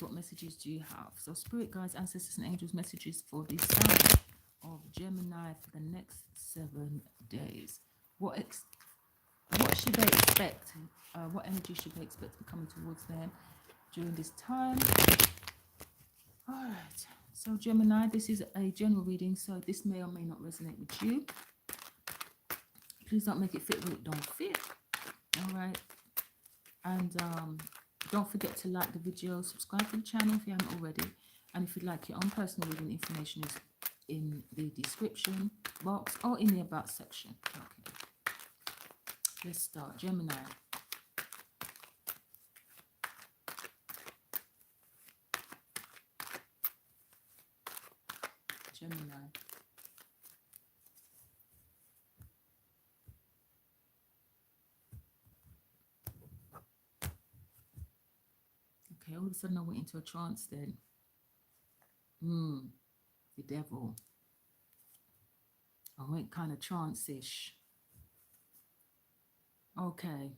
What messages do you have? So spirit guides, ancestors and angels messages for the sign of Gemini for the next 7 days. What should they expect? What energy should they expect to be coming towards them during this time? All right. So Gemini, this is a general reading, so this may or may not resonate with you. Please don't make it fit what it don't fit. All right. And don't forget to like the video, subscribe to the channel if you haven't already. And if you'd like your own personal reading, information is in the description box or in the about section. Okay. Let's start. Gemini. Gemini. Okay, all of a sudden I went into a trance then. The devil. I went kind of trance-ish. Okay.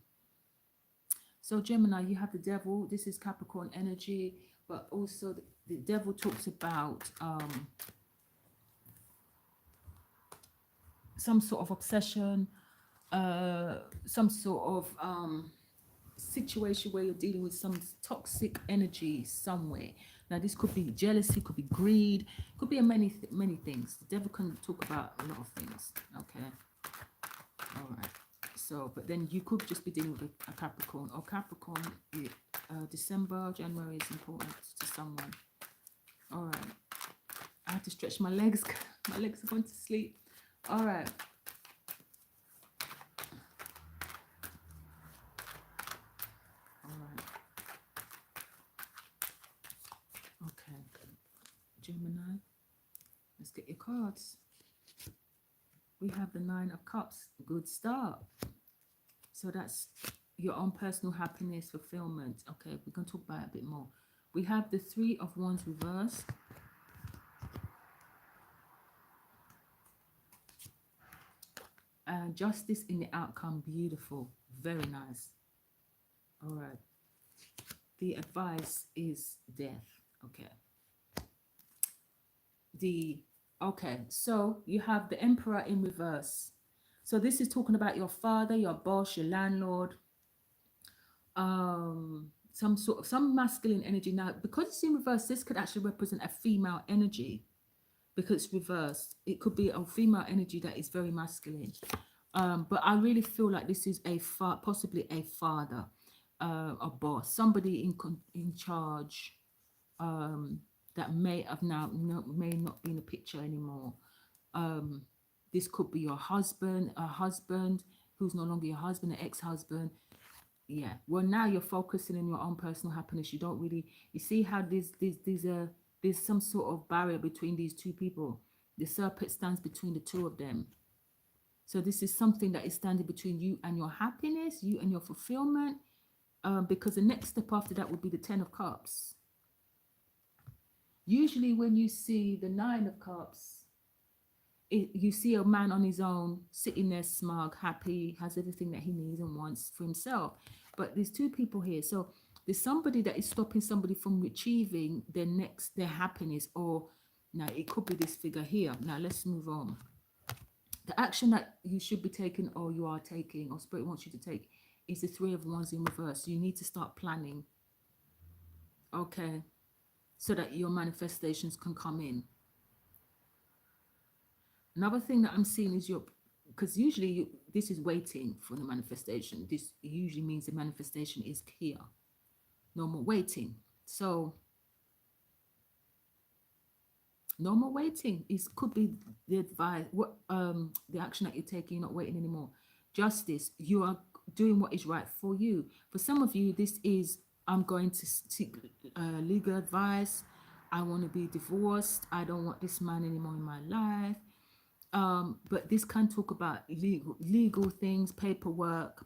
So Gemini, you have the devil. This is Capricorn energy, but also the devil talks about some sort of obsession, some sort of situation where you're dealing with some toxic energy somewhere. Now this could be jealousy, could be greed, could be many things. The devil can talk about a lot of things. Okay. All right. So, but then you could just be dealing with a Capricorn, or Capricorn. December, January is important to someone. All right. I have to stretch my legs. My legs are going to sleep. All right. Okay, Gemini, let's get your cards. We have the 9 of Cups, good start. So that's your own personal happiness, fulfillment. Okay, we're going to talk about it a bit more. We have the 3 of Wands reversed. And justice in the outcome, beautiful, very nice. All right. The advice is death. Okay. Okay, so you have the Emperor in reverse. So this is talking about your father, your boss, your landlord, some masculine energy. Now, because it's in reverse, this could actually represent a female energy because it's reversed. It could be a female energy that is very masculine. But I really feel like this is possibly a father, a boss, somebody in charge, that may have may not be in the picture anymore. This could be your husband, a husband who's no longer your husband, an ex-husband. Yeah. Well, now you're focusing on your own personal happiness. You don't really, you see how there's some sort of barrier between these two people. The serpent stands between the two of them. So this is something that is standing between you and your happiness, you and your fulfillment, because the next step after that would be the 10 of Cups. Usually when you see the 9 of Cups, you see a man on his own, sitting there smug, happy, has everything that he needs and wants for himself. But there's 2 people here. So there's somebody that is stopping somebody from achieving their happiness. Or now it could be this figure here. Now let's move on. The action that you should be taking, or you are taking, or Spirit wants you to take, is the 3 of Wands in reverse. So you need to start planning. Okay. So that your manifestations can come in. Another thing that I'm seeing is because usually this is waiting for the manifestation. This usually means the manifestation is here. No more waiting. So no more waiting. It could be the advice, the action that you're taking. You're not waiting anymore. Justice. You are doing what is right for you. For some of you, this is, I'm going to seek legal advice. I want to be divorced. I don't want this man anymore in my life. But this can talk about legal things, paperwork,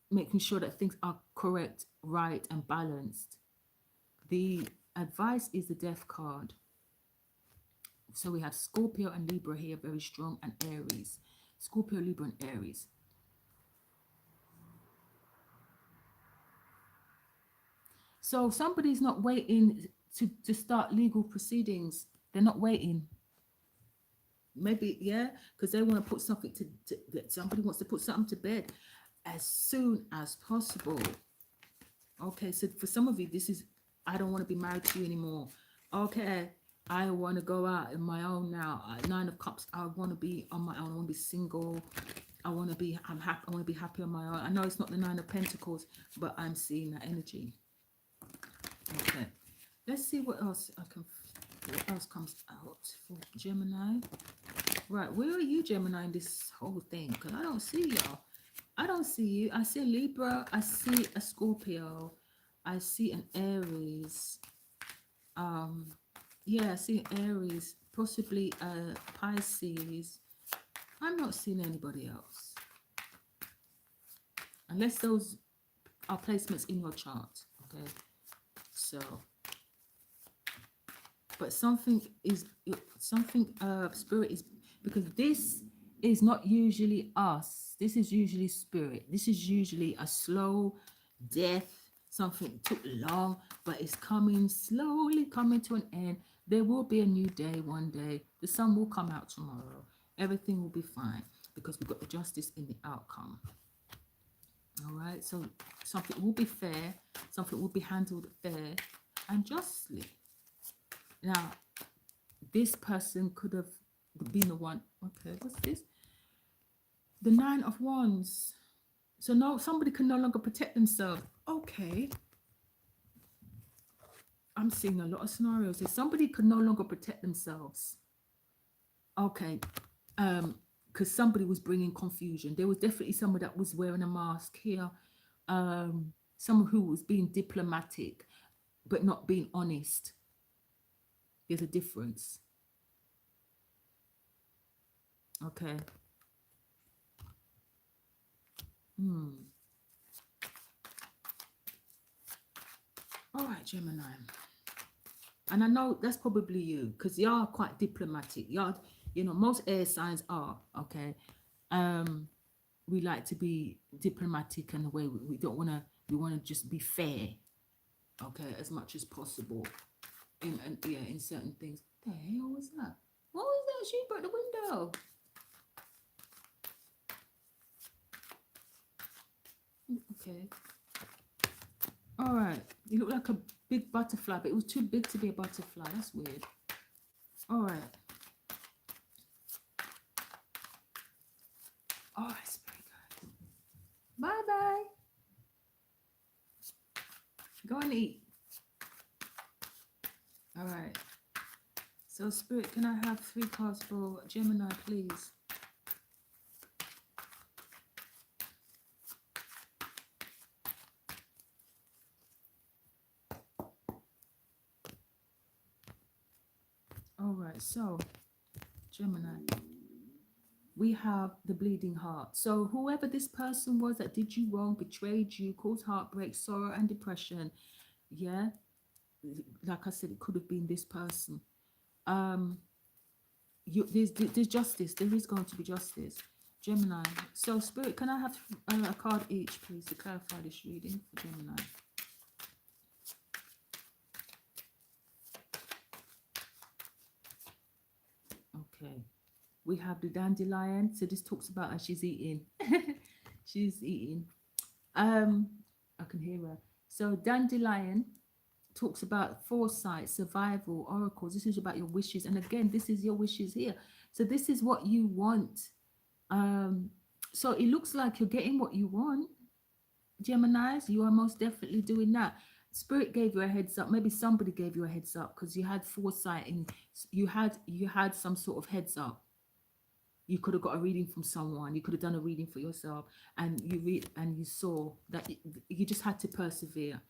making sure that things are correct, right, and balanced. The advice is the Death card. So we have Scorpio and Libra here, very strong, and Aries. Scorpio, Libra, and Aries. So somebody's not waiting to start legal proceedings. They're not waiting. Maybe, yeah, because they want to put something that somebody wants to put something to bed as soon as possible. Okay, so for some of you, this is, I don't want to be married to you anymore. Okay, I want to go out on my own now. Nine of Cups, I want to be on my own. I want to be single. I'm happy. I want to be happy on my own. I know it's not the Nine of Pentacles, but I'm seeing that energy. Okay, let's see what else comes out for Gemini. Right, where are you, Gemini, in this whole thing? Because I don't see y'all. I don't see you. I see a Libra. I see a Scorpio. I see an Aries. Yeah, I see an Aries. Possibly a Pisces. I'm not seeing anybody else. Unless those are placements in your chart. Okay. So, but something spirit is, because this is not usually us. This is usually spirit. This is usually a slow death. Something took long, but it's coming slowly, coming to an end. There will be a new day one day. The sun will come out tomorrow. Everything will be fine because we've got the justice in the outcome. All right, so something will be fair. Something will be handled fair and justly. Now, this person could have been the one. Okay, what's this? The Nine of Wands. So no, somebody can no longer protect themselves. Okay. I'm seeing a lot of scenarios. If somebody could no longer protect themselves. Okay. Because somebody was bringing confusion. There was definitely someone that was wearing a mask here. Someone who was being diplomatic, but not being honest. There's a difference. Okay. All right, Gemini. And I know that's probably you, because you are quite diplomatic. Most air signs are, okay. We like to be diplomatic in a way. We don't want to, we want to just be fair, okay, as much as possible. In certain things. What the hell was that? What was that? She broke the window. Okay. All right. You look like a big butterfly, but it was too big to be a butterfly. That's weird. All right. All right, Spirit guide. Bye-bye. Go and eat. All right. So, Spirit, can I have 3 cards for Gemini, please? All right. So, Gemini, we have the bleeding heart. So, whoever this person was that did you wrong, betrayed you, caused heartbreak, sorrow, and depression, yeah, like I said, it could have been this person. There's justice. There is going to be justice, Gemini. So, Spirit, can I have a card each, please, to clarify this reading for Gemini? Okay, we have the dandelion. So this talks about her. She's eating. She's eating. I can hear her. So dandelion talks about foresight, survival, oracles. This is about your wishes, and again, this is your wishes here. So this is what you want. So it looks like you're getting what you want, Geminis. You are most definitely doing that. Spirit gave you a heads up. Maybe somebody gave you a heads up because you had foresight and you had some sort of heads up. You could have got a reading from someone. You could have done a reading for yourself, and you saw that you just had to persevere.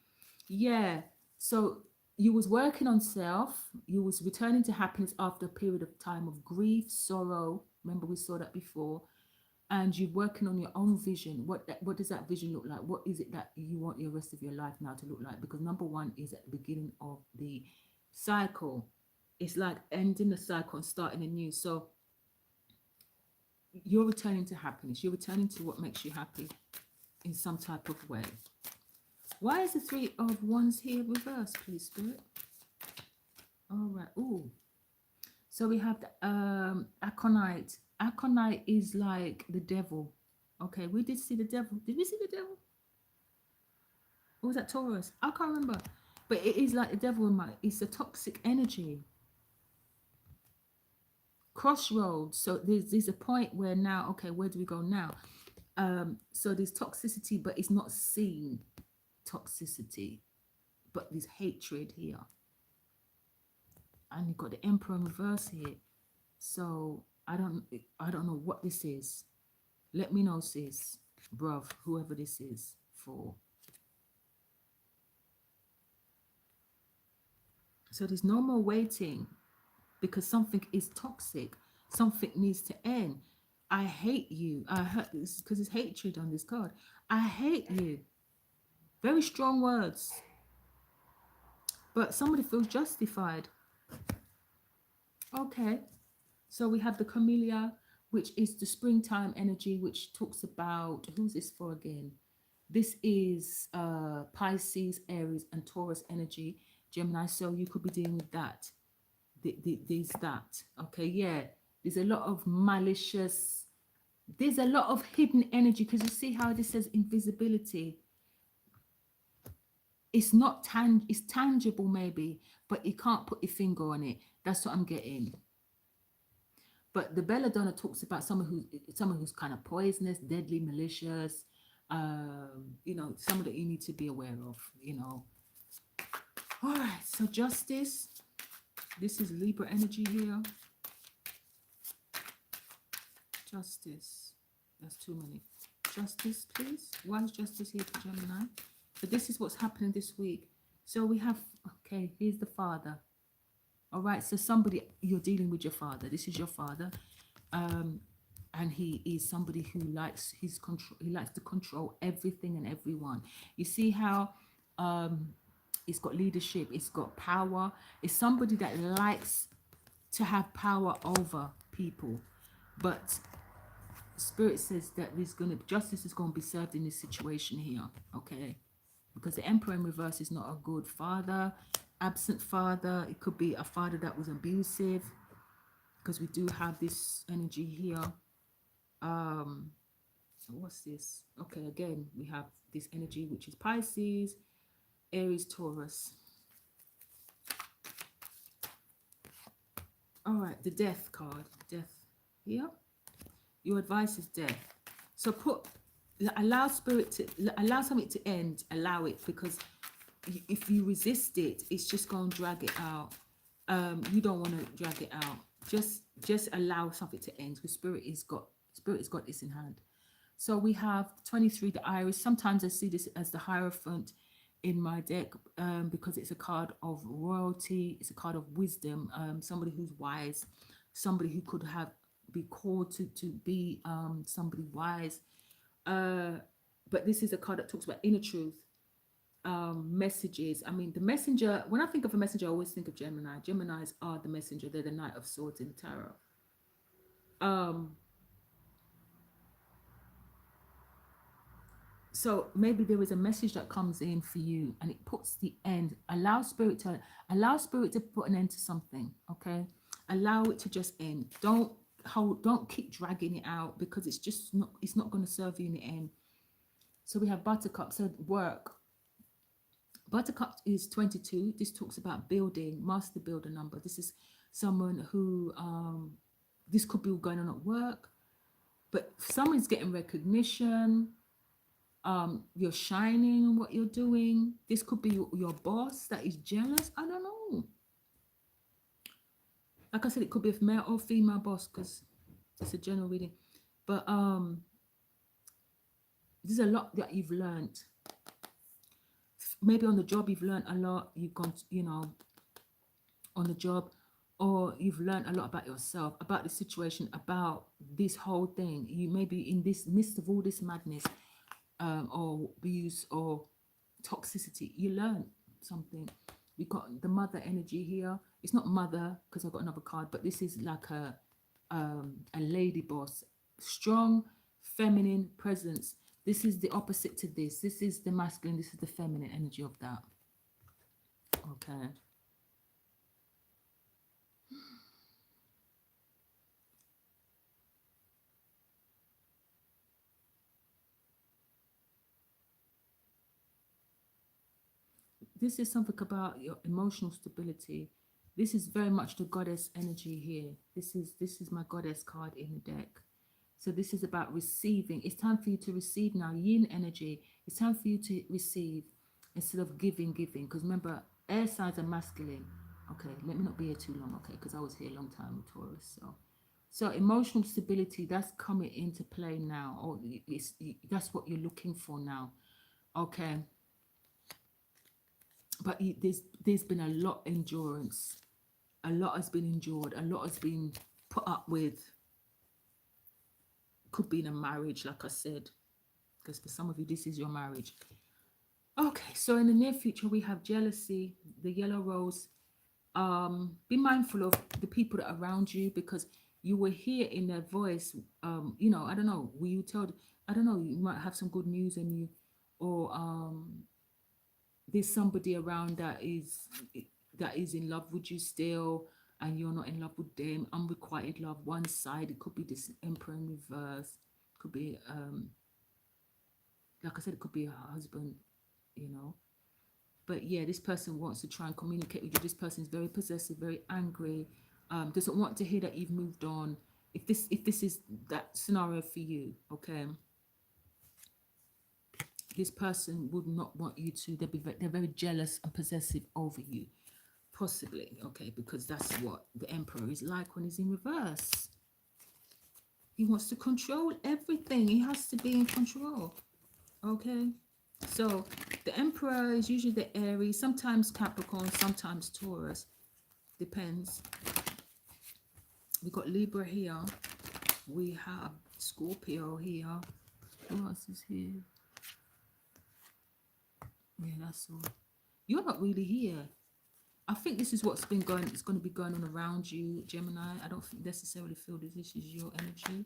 Yeah. So you was working on self. You was returning to happiness after a period of time of grief, sorrow. Remember, we saw that before. And you're working on your own vision. What does that vision look like? What is it that you want the rest of your life now to look like? Because number 1 is at the beginning of the cycle. It's like ending the cycle and starting anew. So you're returning to happiness. You're returning to what makes you happy in some type of way. Why is the Three of Wands here reversed, please, Spirit? All right. Ooh. So we have the Aconite. Aconite is like the devil. Okay, we did see the devil. Did we see the devil? Or was that Taurus? I can't remember. But it is like the devil in my, it's a toxic energy. Crossroads. So there's a point where now, okay, where do we go now? So there's toxicity, but it's not seen toxicity, but there's hatred here. And you've got the Emperor in reverse here. So I don't know what this is. Let me know, sis, bruv, whoever this is for. So there's no more waiting because something is toxic. Something needs to end. I hate you. I hurt this because it's hatred on this card. I hate you. Very strong words. But somebody feels justified. Okay. So we have the Camellia, which is the springtime energy, which talks about, who's this for again? This is Pisces, Aries, and Taurus energy, Gemini. So you could be dealing with that. There's that. Okay, yeah. There's a lot of malicious, there's a lot of hidden energy, because you see how this says invisibility. It's not it's tangible maybe, but you can't put your finger on it. That's what I'm getting. But the belladonna talks about someone who's kind of poisonous, deadly, malicious. You know, someone that you need to be aware of. You know. All right. So justice. This is Libra energy here. Justice. That's too many. Justice, please. Why is justice here for Gemini? But this is what's happening this week. So we have. Okay. Here's the father. All right, so somebody, you're dealing with your father. This is your father, and he is somebody who likes his control. He likes to control everything and everyone. You see how it's got leadership, it's got power. It's somebody that likes to have power over people, but Spirit says that justice is going to be served in this situation here. Okay, because the Emperor in reverse is not a good father. Absent father, it could be a father that was abusive, because we do have this energy here. So what's this? Okay, again, we have this energy, which is Pisces, Aries, Taurus. All right, the death card, death here. Your advice is death. So allow spirit to, allow something to end, allow it, because if you resist it, it's just going to drag it out. You don't want to drag it out. Just allow something to end, because spirit has got this in hand. So we have 23, the Iris. Sometimes I see this as the Hierophant in my deck, because it's a card of royalty. It's a card of wisdom. Somebody who's wise, somebody who could be called to be somebody wise. But this is a card that talks about inner truth. Messages. I mean, the messenger, when I think of a messenger, I always think of Gemini. Geminis are the messenger. They're the Knight of Swords in the tarot. So maybe there is a message that comes in for you, and it puts the end. Allow spirit to put an end to something. Okay, allow it to just end. Don't keep dragging it out, because it's not going to serve you in the end. So we have Buttercup. So work. Buttercup is 22. This talks about building, master builder number. This is someone who, this could be going on at work, but someone's getting recognition. You're shining in what you're doing. This could be your boss that is jealous. I don't know. Like I said, it could be a male or female boss, because it's a general reading. But there's a lot that you've learned. Maybe on the job you've learned a lot. You've gone, on the job, or you've learned a lot about yourself, about the situation, about this whole thing. You may be in this midst of all this madness, or abuse or toxicity. You learn something. We got the mother energy here. It's not mother, because I've got another card, but this is like a lady boss, strong feminine presence. This is the opposite to this. This is the masculine. This is the feminine energy of that. Okay. This is something about your emotional stability. This is very much the goddess energy here. This is my goddess card in the deck. So this is about receiving. It's time for you to receive now. Yin energy. It's time for you to receive instead of giving. Because remember, air signs are masculine. Okay, let me not be here too long, okay, because I was here a long time with Taurus. So emotional stability, that's coming into play now. Or that's what you're looking for now. Okay. But there's been a lot of endurance. A lot has been endured. A lot has been put up with. Could be in a marriage, like I said, because for some of you, this is your marriage. Okay, so in the near future, we have jealousy, the yellow rose. Be mindful of the people that are around you, because you will hear in their voice, you know, I don't know, will you tell, I don't know, you might have some good news in you, or there's somebody around that is in love with you still, and you're not in love with them. Unrequited love, one side. It could be this Emperor in reverse. Could be, like I said, it could be a husband, you know. But yeah, this person wants to try and communicate with you. This person is very possessive, very angry, doesn't want to hear that you've moved on. If this is that scenario for you, okay, this person would not want you to. They're very jealous and possessive over you. Possibly, okay, because that's what the Emperor is like when he's in reverse. He wants to control everything. He has to be in control, okay? So the Emperor is usually the Aries, sometimes Capricorn, sometimes Taurus. Depends. We got Libra here. We have Scorpio here. Who else is here? Yeah, that's all. You're not really here. I think this is what's been going, it's going to be going on around you, Gemini. I don't necessarily feel that this is your energy.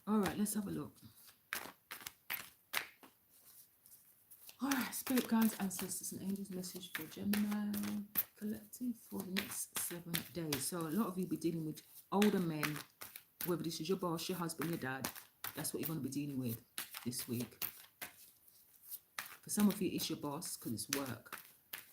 All right, let's have a look. All right, spirit guides, ancestors and angels, message for Gemini collective for the next 7 days. So a lot of you be dealing with older men, whether this is your boss, your husband, your dad. That's what you're going to be dealing with this week. For some of you, it's your boss because it's work.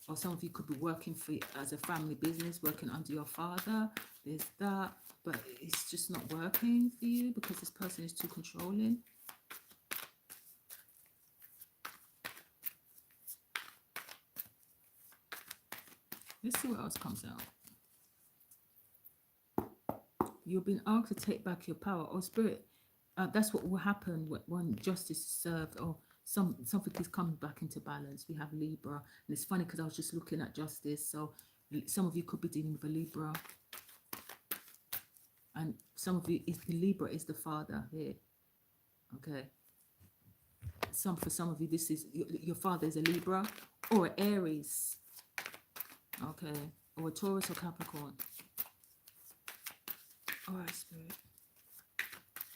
Or some of you could be working for as a family business, working under your father. There's that, but it's just not working for you because this person is too controlling. Let's see what else comes out. You've been asked to take back your power. Or spirit, that's what will happen when justice is served, or something is coming back into balance. We have Libra, and it's funny because I was just looking at justice. So some of you could be dealing with a Libra, and some of you, the Libra is the father here. Okay. For some of you, this is your father is a Libra or an Aries. Okay, or a Taurus or Capricorn. All right, spirit.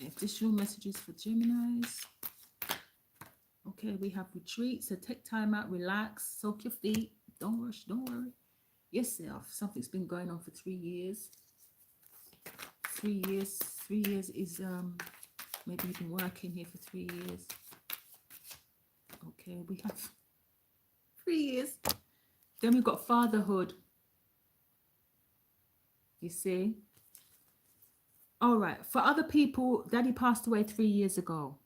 Additional messages for Geminis. Okay, we have retreat. So take time out, relax, soak your feet. Don't rush, don't worry. Yourself. Something's been going on for 3 years. 3 years. 3 years is maybe you've been working here for 3 years. Okay, we have 3 years. Then we've got fatherhood. You see? All right. For other people, daddy passed away 3 years ago.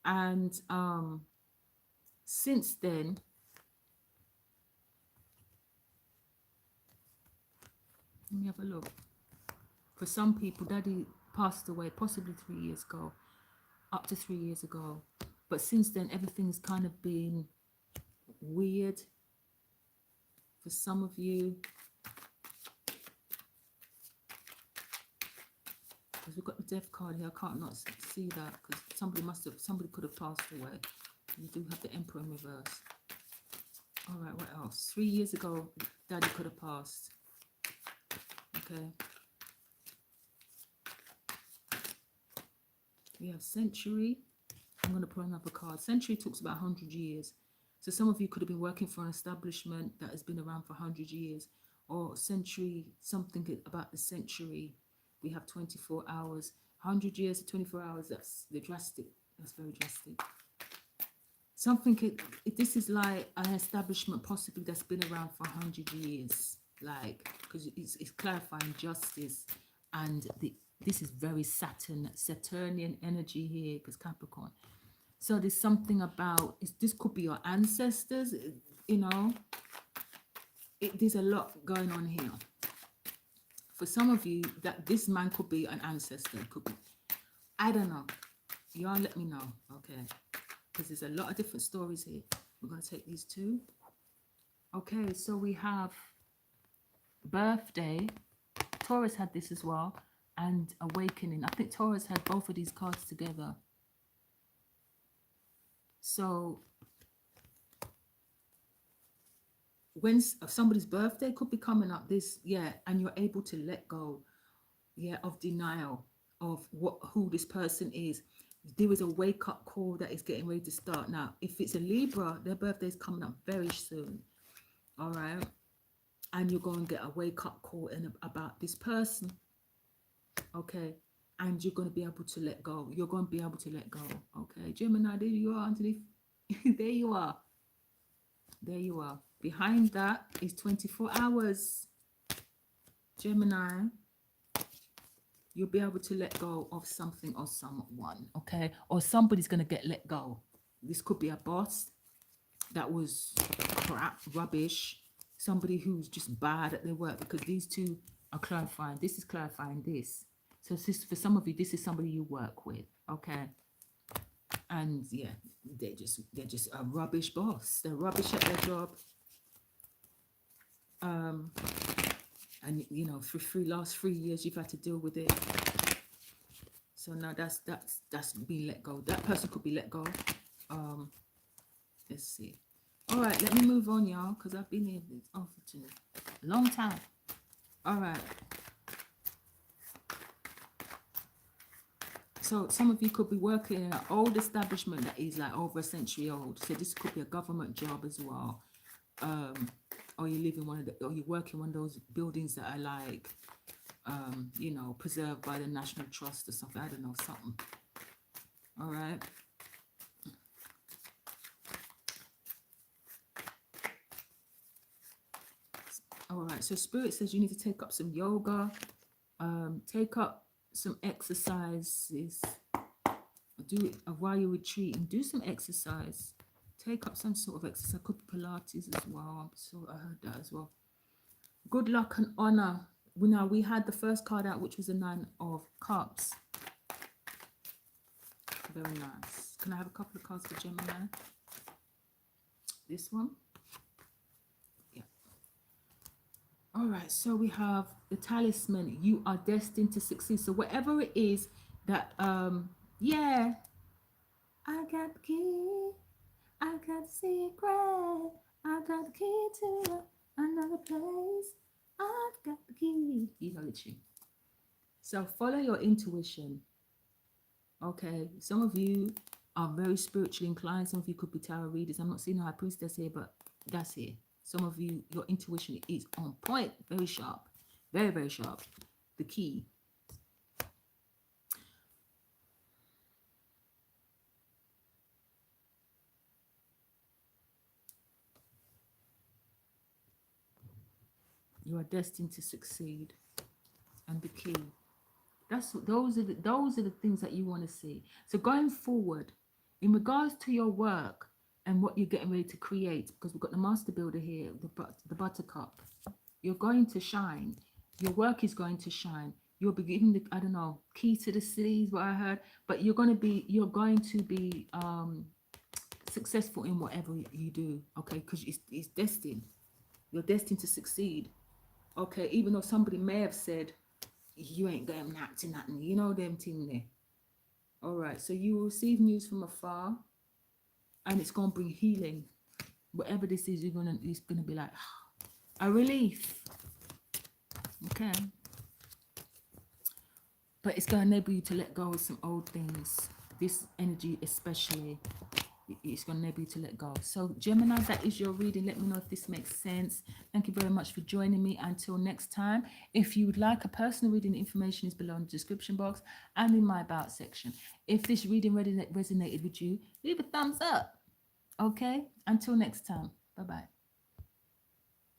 And since then, let me have a look. For some people, daddy passed away possibly 3 years ago, up to 3 years ago. But since then, everything's kind of been weird for some of you. Because we've got the death card here. I can't not see that because somebody could have passed away. You do have the Emperor in reverse. All right, what else? 3 years ago, daddy could have passed. Okay. We have century. I'm going to put another card. Century talks about 100 years. So some of you could have been working for an establishment that has been around for 100 years, or century, something about the century. We have 24 hours, 100 years to 24 hours. That's the drastic. That's very drastic. Something, this is like an establishment possibly that's been around for 100 years. Like, because it's clarifying justice, and this is very Saturnian energy here, because Capricorn. So there's something about, this could be your ancestors, you know. There's a lot going on here. For some of you, that this man could be an ancestor. Could be, I don't know. Y'all let me know, okay? Because there's a lot of different stories here. We're going to take these two. Okay, so we have birthday. Taurus had this as well. And awakening. I think Taurus had both of these cards together. So when somebody's birthday could be coming up, and you're able to let go, of denial of who this person is. There is a wake-up call that is getting ready to start. Now, if it's a Libra, their birthday is coming up very soon. All right. And you're going to get a wake-up call about this person. Okay. And you're going to be able to let go. You're going to be able to let go. Okay. Gemini, there you are underneath. There you are. There you are. Behind that is 24 hours. Gemini. You'll be able to let go of something or someone. Okay. Or somebody's going to get let go. This could be a boss that was crap, rubbish. Somebody who's just bad at their work, because these two are clarifying. This is clarifying this. So for some of you, this is somebody you work with, okay? And yeah, they're just a rubbish boss. They're rubbish at their job. And you know, for last 3 years, you've had to deal with it. So now that's being let go. That person could be let go. Let's see. All right, let me move on, y'all, because I've been here for a long time. All right. So some of you could be working in an old establishment that is like over a century old. So this could be a government job as well. Or you live in or you work in one of those buildings that are like, you know, preserved by the National Trust or something. I don't know, something. All right. All right. So Spirit says you need to take up some yoga, take up some exercises. Do it while you're retreating. Do some exercise. Take up some sort of exercise. Could be Pilates as well. So I heard that as well. Good luck and honor. We had the first card out, which was the 9 of Cups. Very nice. Can I have a couple of cards for Gemini? This one. Yeah. All right. So we have the Talisman. You are destined to succeed. So whatever it is that, yeah. I got the key. I got the secret. I got the key to another place. I got the key. You know the tune. So follow your intuition. Okay. Some of you are very spiritually inclined. Some of you could be tarot readers. I'm not seeing a high priestess here, but that's here. Some of you, your intuition is on point. Very sharp. Very, very sharp. The key. You are destined to succeed, and the key. Those are the things that you want to see. So going forward, in regards to your work and what you're getting ready to create, because we've got the Master Builder here, the Buttercup. You're going to shine. Your work is going to shine. You'll be given the, I don't know, key to the cities, what I heard. But you're going to be successful in whatever you do. Okay, because it's destined. You're destined to succeed. Okay, even though somebody may have said, you ain't going not to nothing. You know them thing there. All right, so you will receive news from afar, and it's going to bring healing. Whatever this is, it's going to be like a relief. Okay. But it's going to enable you to let go of some old things. this energy especially, it's going to enable you to let go. So Gemini, that is your reading. Let me know if this makes sense. Thank you very much for joining me. Until next time, if you would like a personal reading, information is below in the description box and in my about section. If this reading resonated with you, leave a thumbs up. Okay, until next time, bye bye.